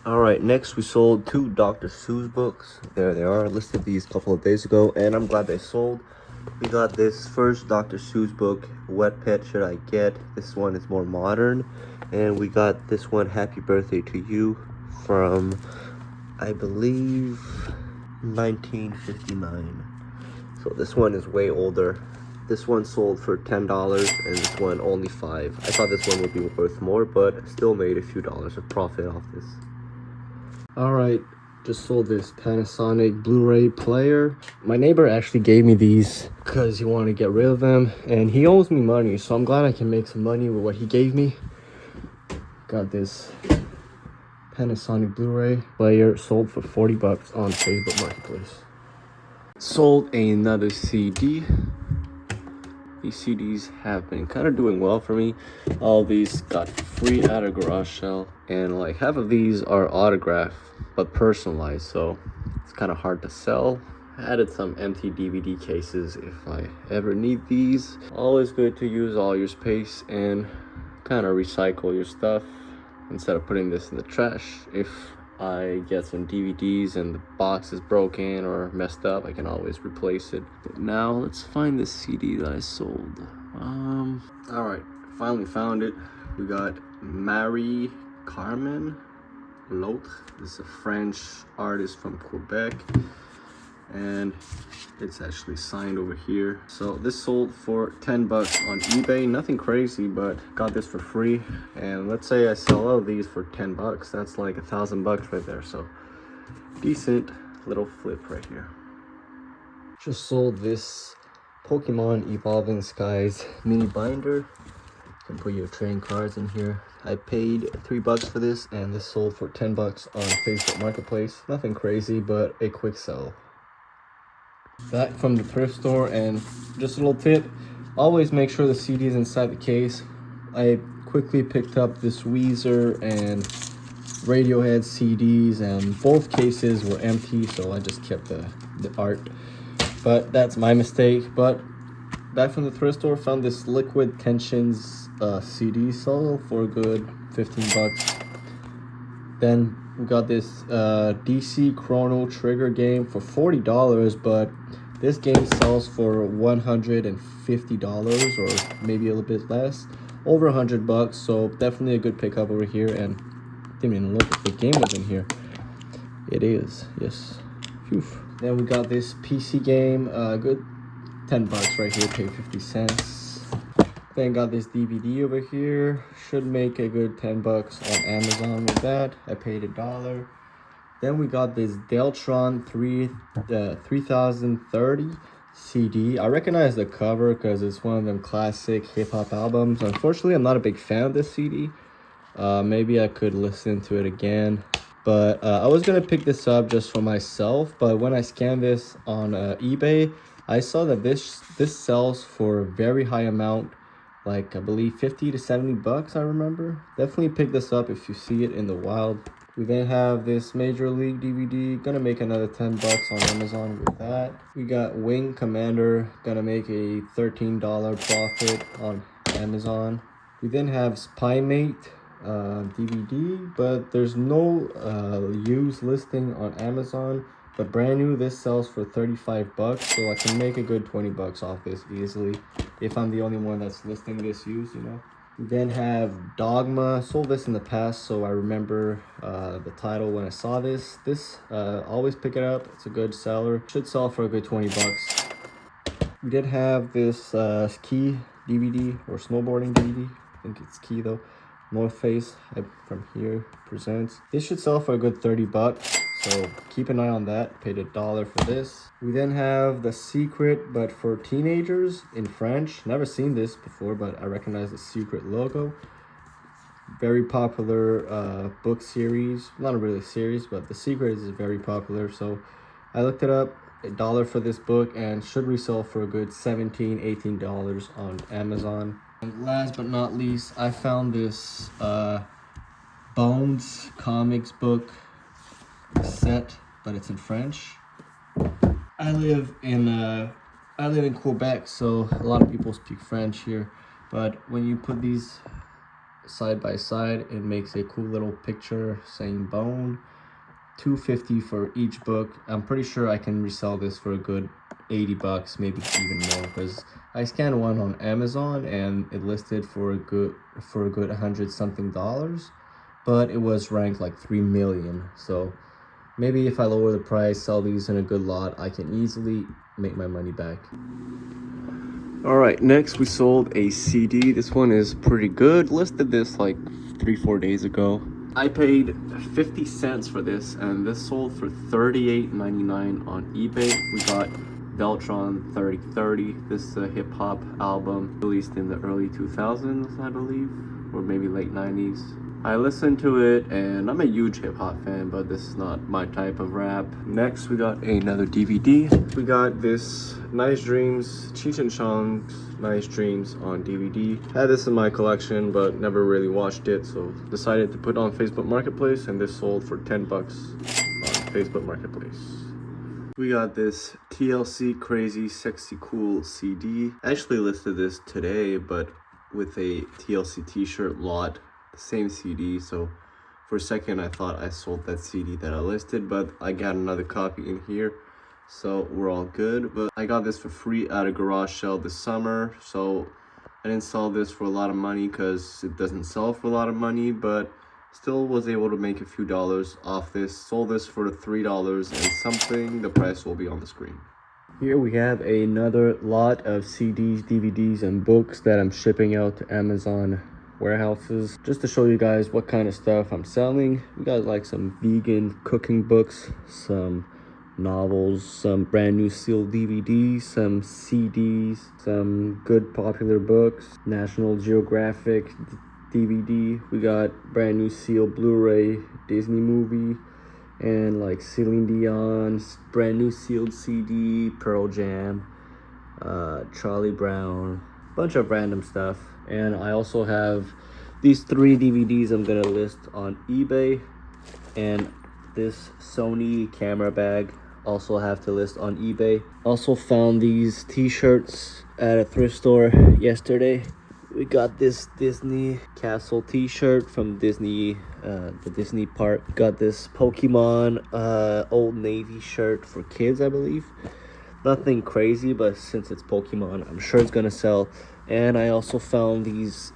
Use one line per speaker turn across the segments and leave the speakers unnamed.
All right, next we sold two Dr. Seuss books. There they are. Listed these a couple of days ago, and I'm glad they sold. We got this first Dr. Seuss book, What Pet Should I Get? This one is more modern. And we got this one, Happy Birthday to You, from, I believe, 1959. So this one is way older. This one sold for $10 and this one only $5. I thought this one would be worth more, but still made a few dollars of profit off this. All right, just sold this Panasonic Blu-ray player. My neighbor actually gave me these because he wanted to get rid of them, and he owes me money, so I'm glad I can make some money with what he gave me. Got this Panasonic Blu-ray player, sold for 40 bucks on Facebook Marketplace. Sold another CD. These CDs have been kind of doing well for me. All these got free at a garage sale, and like half of these are autographed but personalized, so it's kind of hard to sell. I added some empty DVD cases if I ever need these. Always good to use all your space and kind of recycle your stuff instead of putting this in the trash. If I get some DVDs and the box is broken or messed up, I can always replace it. But now let's find the CD that I sold. All right, finally found it. We got Marie Carmen Lot. This is a French artist from Quebec, and it's actually signed over here. So this sold for 10 bucks on eBay. Nothing crazy, but got this for free. And let's say I sell all of these for 10 bucks. That's like $1,000 right there. So decent little flip right here. Just sold this Pokemon Evolving Skies mini binder. You can put your trading cards in here. I paid 3 bucks for this, and this sold for 10 bucks on Facebook Marketplace. Nothing crazy, but a quick sell. Back from the thrift store, and just a little tip, always make sure the CD is inside the case. I quickly picked up this Weezer and Radiohead CDs, and both cases were empty, so I just kept the art. But that's my mistake. But back from the thrift store, found this Liquid Tensions CD, sold for a good 15 bucks. Then we got this DC Chrono Trigger game for $40, but this game sells for $150 or maybe a little bit less, over 100 bucks. So definitely a good pickup over here. And didn't even look if the game was in here. It is, yes. Phew. Then we got this PC game, good 10 bucks right here, paid 50 cents. Then got this DVD over here, should make a good 10 bucks on Amazon with that. I paid $1. Then we got this Deltron 3030 CD. I recognize the cover because it's one of them classic hip-hop albums. Unfortunately, I'm not a big fan of this CD. Maybe I could listen to it again. But I was going to pick this up just for myself. But when I scanned this on eBay, I saw that this sells for a very high amount. Like I believe 50 to 70 bucks, I remember. Definitely pick this up if you see it in the wild. We then have this Major League DVD. Gonna make another 10 bucks on Amazon with that. We got Wing Commander. Gonna make a $13 profit on Amazon. We then have Spy Mate DVD, but there's no used listing on Amazon. But brand new, this sells for 35 bucks, so I can make a good 20 bucks off this easily if I'm the only one that's listing this used, you know. We then have Dogma. Sold this in the past, so I remember the title when I saw this. Always pick it up. It's a good seller. Should sell for a good 20 bucks. We did have this ski DVD or snowboarding DVD. I think it's ski though. North Face from here presents. This should sell for a good 30 bucks. So keep an eye on that. Paid $1 for this. We then have The Secret, but for teenagers in French. Never seen this before, but I recognize the Secret logo. Very popular book series. Not really a series, but The Secret is very popular. So I looked it up. $1 for this book, and should resell for a good $17, $18 on Amazon. And last but not least, I found this Bones comics book set, but it's in French. I live in Quebec, so a lot of people speak French here. But when you put these side by side. It makes a cool little picture saying bone. $2.50 for each book. I'm pretty sure I can resell this for a good 80 bucks, maybe even more, because I scanned one on Amazon and it listed for a good 100 something dollars, but it was ranked like 3 million. So maybe if I lower the price, sell these in a good lot, I can easily make my money back. All right, next we sold a CD. This one is pretty good. Listed this like 3-4 days ago. I paid 50 cents for this, and this sold for $38.99 on eBay. We got Beltron 3030. This is a hip-hop album released in the early 2000s, I believe, or maybe late 90s. I listened to it, and I'm a huge hip-hop fan, but this is not my type of rap. Next, we got another DVD. We got this Nice Dreams, Cheech and Chong's Nice Dreams on DVD. Had this in my collection, but never really watched it, so decided to put it on Facebook Marketplace, and this sold for 10 bucks on Facebook Marketplace. We got this TLC Crazy Sexy Cool CD. I actually listed this today, but with a TLC t-shirt lot, the same CD. So for a second I thought I sold that CD that I listed, but I got another copy in here, so we're all good. But I got this for free at a garage sale this summer, so I didn't sell this for a lot of money because it doesn't sell for a lot of money, but still was able to make a few dollars off this. Sold this for $3 and something. The price will be on the screen. Here we have another lot of CDs, DVDs, and books that I'm shipping out to Amazon warehouses, just to show you guys what kind of stuff I'm selling. We got like some vegan cooking books, some novels, some brand new sealed DVDs, some CDs, some good popular books, National Geographic DVD. We got brand new sealed Blu-ray Disney movie, and like Celine Dion's brand new sealed CD, Pearl Jam, Charlie Brown, bunch of random stuff. And I also have these 3 DVDs I'm gonna list on eBay, and this Sony camera bag also have to list on eBay. Also found these t-shirts at a thrift store yesterday. We got this Disney Castle t-shirt from Disney, the Disney park. Got this Pokemon Old Navy shirt for kids, I believe. Nothing crazy, but since it's Pokemon, I'm sure it's gonna sell. And I also found these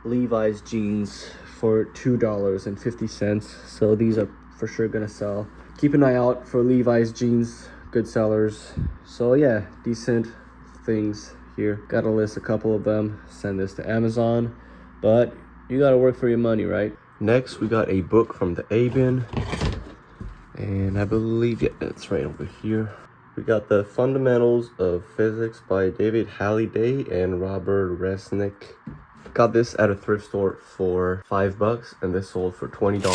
Levi's jeans for $2.50. So these are for sure gonna sell. Keep an eye out for Levi's jeans, good sellers. So yeah, decent things here. Gotta list a couple of them, send this to Amazon, but you gotta work for your money, right? Next, we got a book from the A-Bin, and I believe, yeah, it's right over here. We got the Fundamentals of Physics by David Halliday and Robert Resnick. Got this at a thrift store for $5, and this sold for $20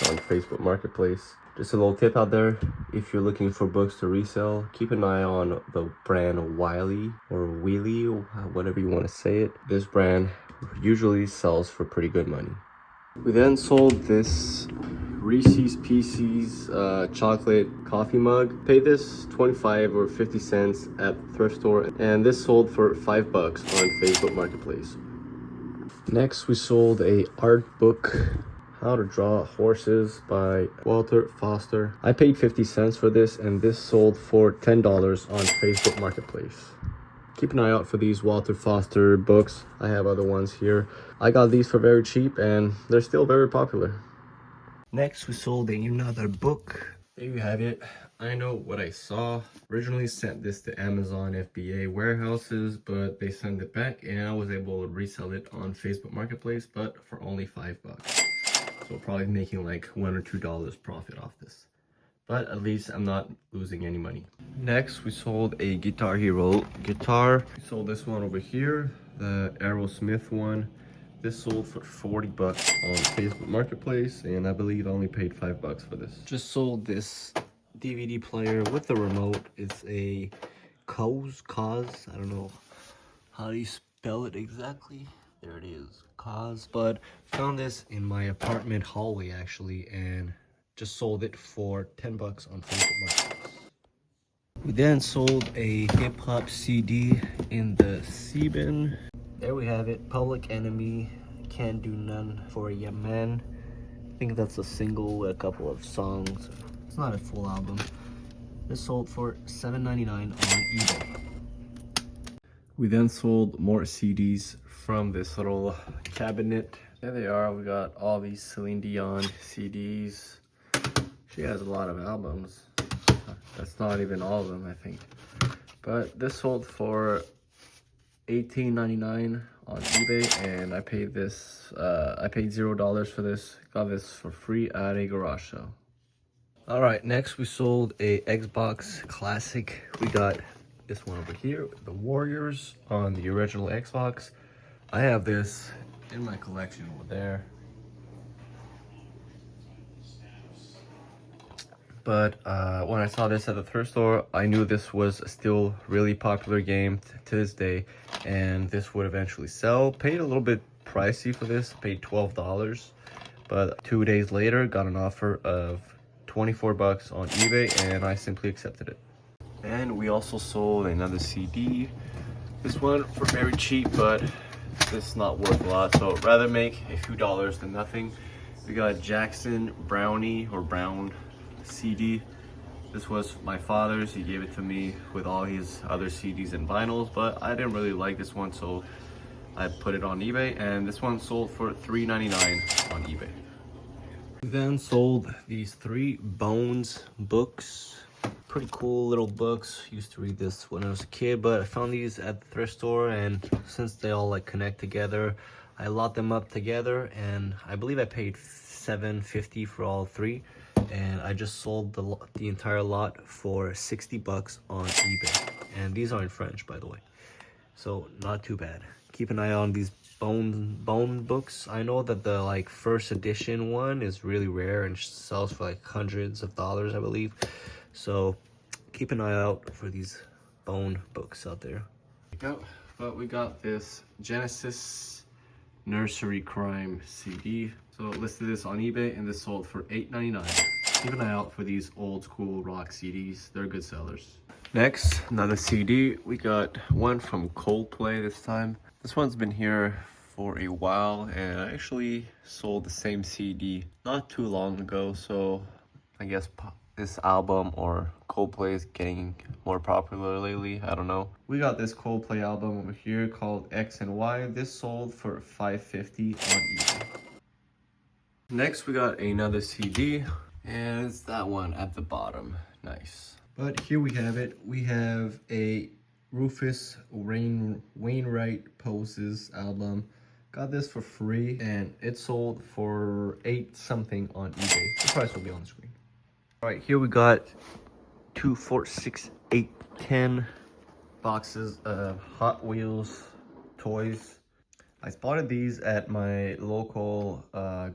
on Facebook Marketplace. Just a little tip out there, if you're looking for books to resell, keep an eye on the brand Wiley or Wheelie, or whatever you want to say it. This brand usually sells for pretty good money. We then sold this Reese's Pieces chocolate coffee mug. Paid this 25 or 50 cents at thrift store, and this sold for $5 on Facebook Marketplace. Next, we sold a art book, How to Draw Horses by Walter Foster. I paid 50 cents for this, and this sold for $10 on Facebook Marketplace. Keep an eye out for these Walter Foster books. I have other ones here. I got these for very cheap, and they're still very popular. Next, we sold another book. There you have it. I know what I saw. Originally sent this to Amazon FBA warehouses, but they sent it back, and I was able to resell it on Facebook Marketplace, but for only $5. So probably making like $1 or $2 profit off this. But at least I'm not losing any money. Next, we sold a Guitar Hero guitar. We sold this one over here, the Aerosmith one. This sold for $40 on Facebook Marketplace, and I believe I only paid $5 for this. Just sold this DVD player with the remote. It's a Cause, I don't know how do you spell it exactly. There it is, Cause. But found this in my apartment hallway actually, and just sold it for $10 on Facebook Marketplace. We then sold a hip-hop CD in the C-bin. There we have it, Public Enemy, Can't Do None for Ya Man. I think that's a single with a couple of songs. It's not a full album. This sold for $7.99 on eBay. We then sold more CDs from this little cabinet. There they are. We got all these Celine Dion CDs. She has a lot of albums. That's not even all of them, I think. But this sold for $18.99 on eBay, and I paid this. I paid $0 for this. Got this for free at a garage sale. All right, next we sold a Xbox Classic. We got this one over here, the Warriors on the original Xbox. I have this in my collection over there. But when I saw this at the thrift store, I knew this was a still really popular game to this day, and this would eventually sell. Paid a little bit pricey for this, paid $12, but 2 days later got an offer of 24 bucks on eBay, and I simply accepted it. And we also sold another CD. This one for very cheap, but this is not worth a lot, so rather make a few dollars than nothing. We got Jackson Brownie or Brown CD. This was my father's. He gave it to me with all his other CDs and vinyls, but I didn't really like this one, so I put it on eBay, and this one sold for $3.99 on eBay. We then sold these 3 Bones books. Pretty cool little books. Used to read this when I was a kid, but I found these at the thrift store, and since they all like connect together, I locked them up together, and I believe I paid $7.50 for all 3, and I just sold the entire lot for 60 bucks on eBay. And these are in French, by the way, so not too bad. Keep an eye on these bone books. I know that the like first edition one is really rare and sells for like hundreds of dollars, I believe. So keep an eye out for these bone books out there. But we got this Genesis Nursery Crime CD. So listed this on eBay, and this sold for $8.99. Keep an eye out for these old school rock CDs. They're good sellers. Next, another CD. We got one from Coldplay this time. This one's been here for a while, and I actually sold the same CD not too long ago, so I guess this album or Coldplay is getting more popular lately. I don't know. We got this Coldplay album over here called X and Y. This sold for $5.50 on eBay. Next, we got another CD, and it's that one at the bottom. Nice. But here we have it. We have a Rufus Wainwright Poses album. Got this for free, and it sold for $8 something on eBay. The price will be on the screen. All right, here we got 2, 4, 6, 8, 10 boxes of Hot Wheels toys. I spotted these at my local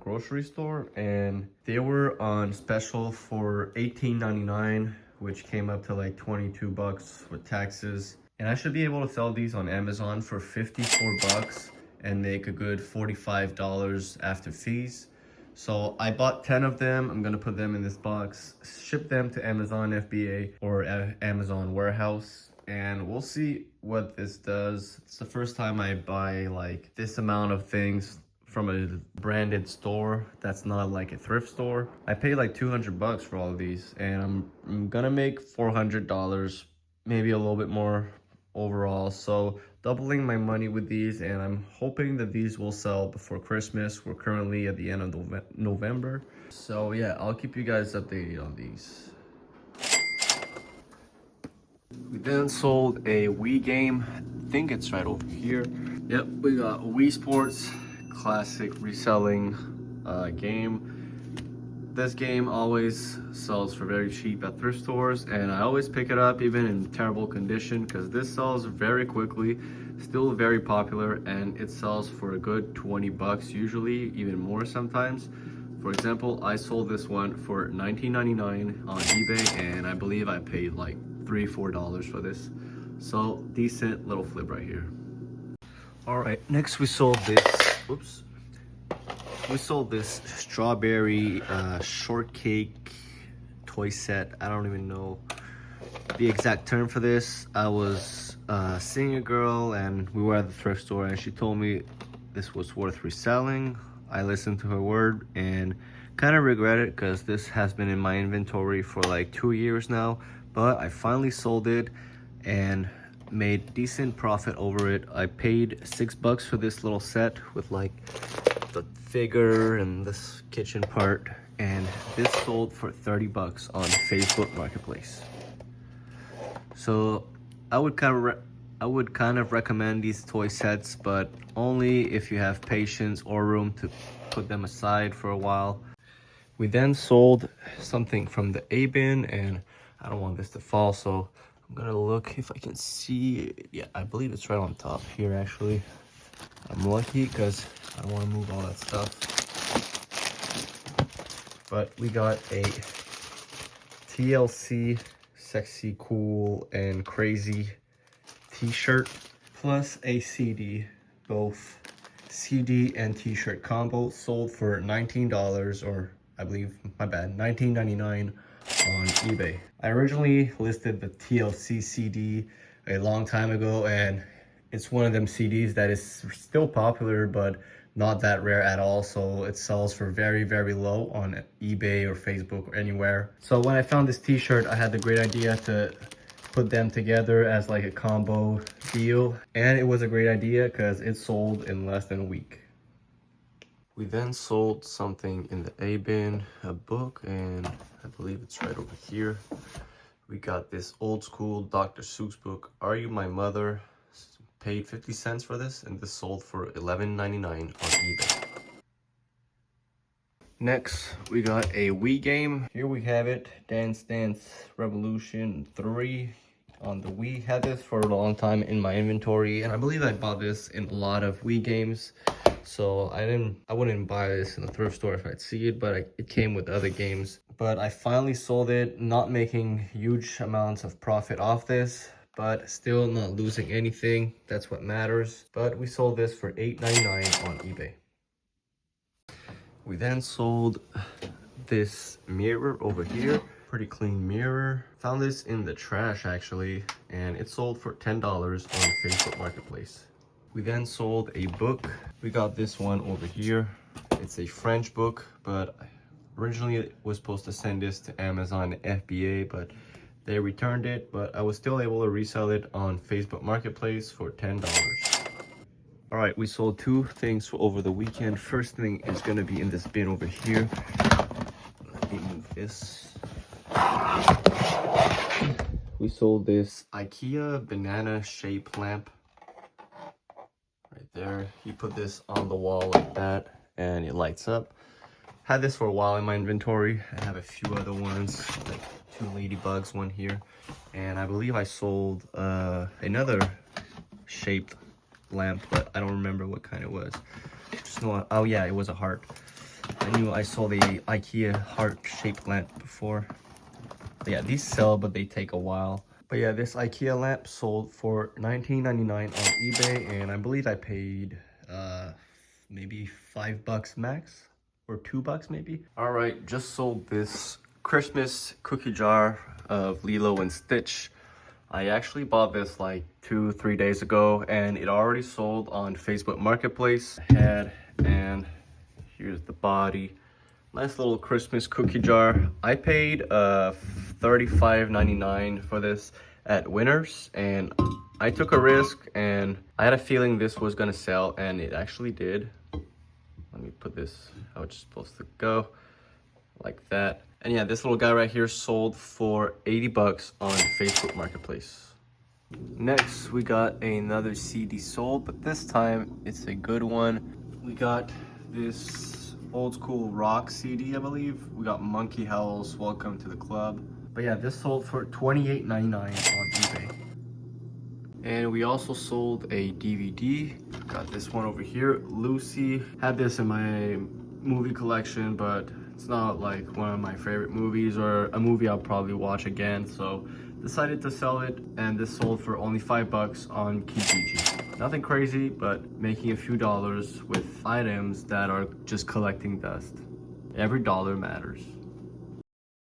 grocery store, and they were on special for $18.99, which came up to like 22 bucks with taxes. And I should be able to sell these on Amazon for 54 bucks and make a good $45 after fees. So I bought 10 of them. I'm gonna put them in this box, ship them to Amazon FBA or Amazon warehouse, and we'll see what this does. It's the first time I buy like this amount of things from a branded store that's not like a thrift store. I paid like 200 bucks for all of these, and I'm gonna make $400, maybe a little bit more overall. So doubling my money with these, and I'm hoping that these will sell before Christmas. We're currently at the end of November. So yeah, I'll keep you guys updated on these. We then sold a Wii game. I think it's right over here. Yep, we got Wii Sports Classic reselling game. This game always sells for very cheap at thrift stores, and I always pick it up even in terrible condition because this sells very quickly, still very popular, and it sells for a good 20 bucks usually, even more sometimes. For example, I sold this one for $19.99 on eBay, and I believe I paid like $3-4 for this. So decent little flip right here. All right, next we sold this, oops. We sold this strawberry shortcake toy set. I don't even know the exact term for this. I was seeing a girl, and we were at the thrift store, and she told me this was worth reselling. I listened to her word and kind of regret it because this has been in my inventory for like 2 years now, but I finally sold it and made decent profit over it. I paid $6 for this little set with like the figure and this kitchen part, and this sold for $30 on Facebook Marketplace. So I would kind of recommend these toy sets, but only if you have patience or room to put them aside for a while. We then sold something from the A bin, and I don't want this to fall, so I'm gonna look if I can see it. Yeah, I believe it's right on top here actually. I'm lucky because I don't want to move all that stuff. But we got a TLC Sexy, Cool, and Crazy t-shirt plus a CD. Both CD and t-shirt combo sold for $19, or I believe, my bad, $19.99 on eBay. I originally listed the TLC CD a long time ago, and it's one of them CDs that is still popular but not that rare at all, so it sells for very, very low on eBay or Facebook or anywhere. So when I found this t-shirt, I had the great idea to put them together as like a combo deal, and it was a great idea because it sold in less than a week. We then sold something in the A bin, a book, and I believe it's right over here. We got this old school Dr. Seuss book, Are You My Mother? Paid 50 cents for this, and this sold for $11.99 on eBay. Next, we got a Wii game. Here we have it, Dance Dance Revolution 3 on the Wii. Had this for a long time in my inventory, and I believe I bought this in a lot of Wii games. So I wouldn't buy this in the thrift store if I'd see it, but it came with other games. But I finally sold it, not making huge amounts of profit off this, but still not losing anything. That's what matters. But we sold this for $8.99 on eBay. We then sold this mirror over here. Pretty clean mirror. Found this in the trash actually, and it sold for $10 on Facebook Marketplace. We then sold a book. We got this one over here. It's a French book, but originally it was supposed to send this to Amazon FBA, but they returned it. But I was still able to resell it on Facebook Marketplace for $10. All right, we sold two things for over the weekend. First thing is gonna be in this bin over here. Let me move this. We sold this IKEA banana shape lamp. Right there, you put this on the wall like that and it lights up. Had this for a while in my inventory. I have a few other ones, like two ladybugs, one here, and I believe I sold another shaped lamp, but I don't remember what kind it was. Just know, oh yeah, it was a heart. I knew I saw the IKEA heart shaped lamp before. But yeah, these sell, but they take a while. But yeah, this IKEA lamp sold for $19.99 on eBay, and I believe I paid maybe $5 max, or $2 maybe. All right, just sold this Christmas cookie jar of Lilo and Stitch. I actually bought this like 2-3 days ago, and it already sold on Facebook Marketplace. Head, and here's the body. Nice little Christmas cookie jar. I paid $35.99 for this at Winners, and I took a risk, and I had a feeling this was gonna sell, and it actually did. Let me put this how it's supposed to go, like that. And yeah, this little guy right here sold for $80 on Facebook Marketplace. Next, we got another CD sold, but this time it's a good one. We got this old school rock CD, I believe. We got Monkey Howl's Welcome to the Club. But yeah, this sold for $28.99 on eBay. And we also sold a DVD. Got this one over here, Lucy. Had this in my movie collection, but it's not like one of my favorite movies or a movie I'll probably watch again, so decided to sell it, and this sold for only $5 on Kijiji. Nothing crazy, but making a few dollars with items that are just collecting dust. Every dollar matters.